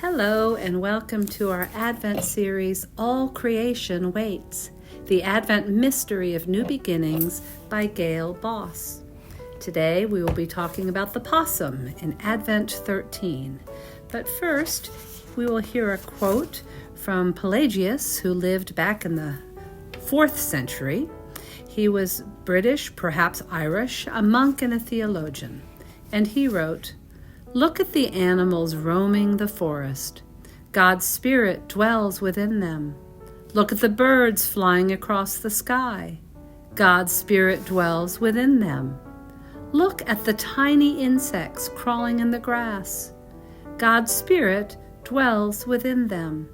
Hello and welcome to our Advent series, All Creation Waits, the Advent Mystery of New Beginnings by Gayle. Today we will be talking about the possum in Advent 13. But first, we will hear a quote from Pelagius, who lived back in the 4th century. He was British, perhaps Irish, a monk and a theologian. And he wrote, "Look at the animals roaming the forest. God's Spirit dwells within them. Look at the birds flying across the sky. God's Spirit dwells within them. Look at the tiny insects crawling in the grass. God's Spirit dwells within them."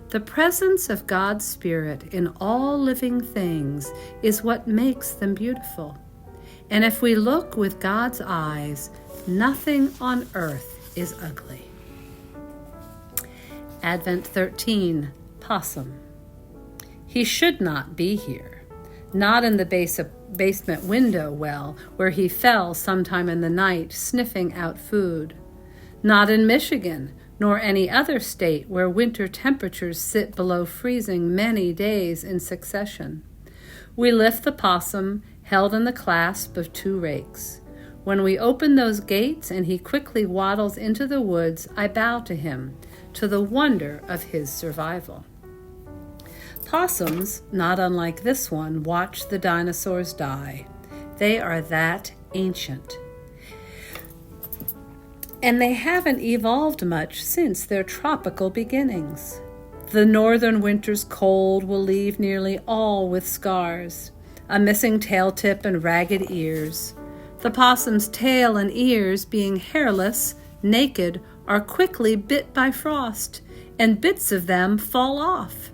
The presence of God's Spirit in all living things is what makes them beautiful. And if we look with God's eyes, nothing on earth is ugly. Advent 13, Possum. He should not be here. Not in the basement window well, where he fell sometime in the night sniffing out food. Not in Michigan, nor any other state where winter temperatures sit below freezing many days in succession. We lift the possum, held in the clasp of 2 rakes. When we open those gates and he quickly waddles into the woods, I bow to him, to the wonder of his survival. Possums, not unlike this one, watch the dinosaurs die. They are that ancient. And they haven't evolved much since their tropical beginnings. The northern winter's cold will leave nearly all with scars, a missing tail tip and ragged ears. The possum's tail and ears, being hairless, naked, are quickly bit by frost, and bits of them fall off.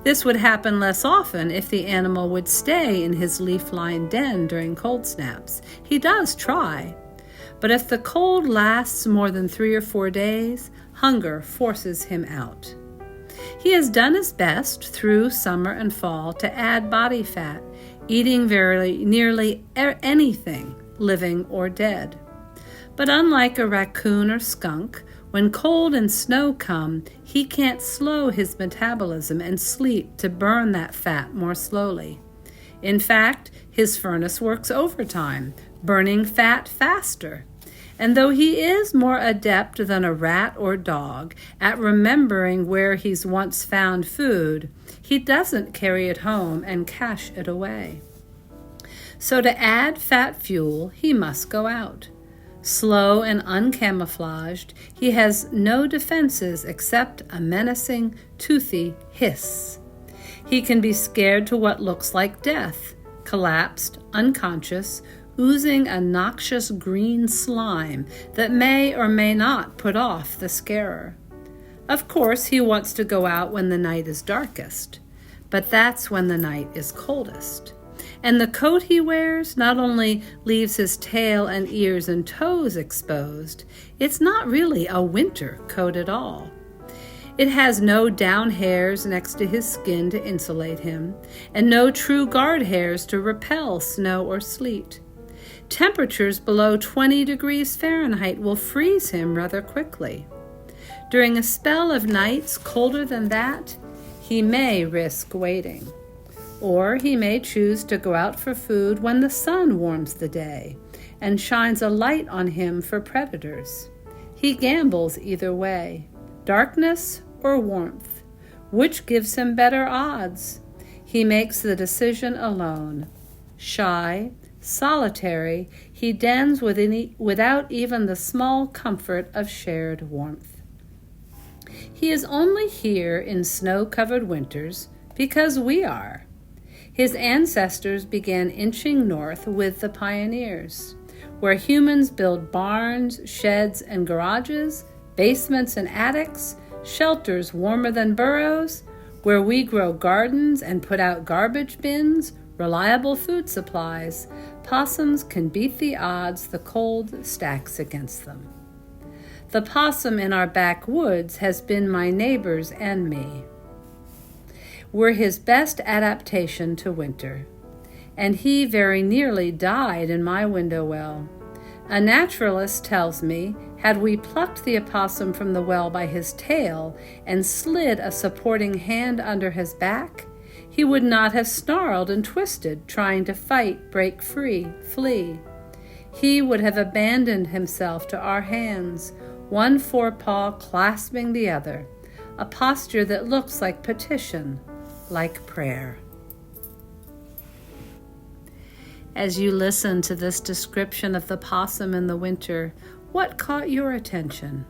This would happen less often if the animal would stay in his leaf-lined den during cold snaps. He does try. But if the cold lasts more than 3 or 4 days, hunger forces him out. He has done his best through summer and fall to add body fat, eating nearly anything, living or dead. But unlike a raccoon or skunk, when cold and snow come, he can't slow his metabolism and sleep to burn that fat more slowly. In fact, his furnace works overtime, burning fat faster. And though he is more adept than a rat or dog at remembering where he's once found food, he doesn't carry it home and cache it away. So to add fat fuel, he must go out. Slow and uncamouflaged, he has no defenses except a menacing, toothy hiss. He can be scared to what looks like death, collapsed, unconscious, oozing a noxious green slime that may or may not put off the scarer. Of course, he wants to go out when the night is darkest, but that's when the night is coldest. And the coat he wears not only leaves his tail and ears and toes exposed, it's not really a winter coat at all. It has no down hairs next to his skin to insulate him, and no true guard hairs to repel snow or sleet. Temperatures below 20 degrees Fahrenheit will freeze him rather quickly. During a spell of nights colder than that, he may risk waiting. Or he may choose to go out for food when the sun warms the day and shines a light on him for predators. He gambles either way, darkness or warmth. Which gives him better odds? He makes the decision alone. Shy, solitary, he dens without even the small comfort of shared warmth. He is only here in snow-covered winters because we are. His ancestors began inching north with the pioneers, where humans build barns, sheds, and garages, basements and attics, shelters warmer than burrows, where we grow gardens and put out garbage bins, reliable food supplies. Possums can beat the odds the cold stacks against them. The possum in our backwoods has been my neighbors and me. We're his best adaptation to winter, and he very nearly died in my window well. A naturalist tells me Had we plucked the opossum from the well by his tail and slid a supporting hand under his back, he would not have snarled and twisted, trying to fight, break free, flee. He would have abandoned himself to our hands, one forepaw clasping the other, a posture that looks like petition, like prayer. As you listen to this description of the possum in the winter, what caught your attention?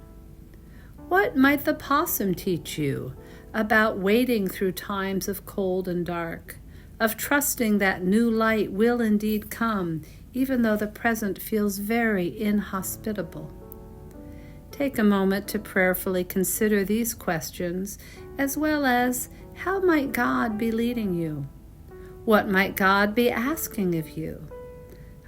What might the possum teach you about wading through times of cold and dark, of trusting that new light will indeed come, even though the present feels very inhospitable? Take a moment to prayerfully consider these questions, as well as how might God be leading you? What might God be asking of you?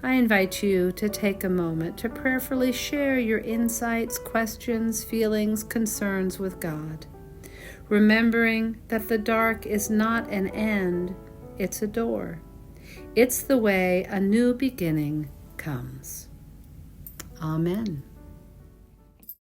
I invite you to take a moment to prayerfully share your insights, questions, feelings, concerns with God, remembering that the dark is not an end, it's a door. It's the way a new beginning comes. Amen.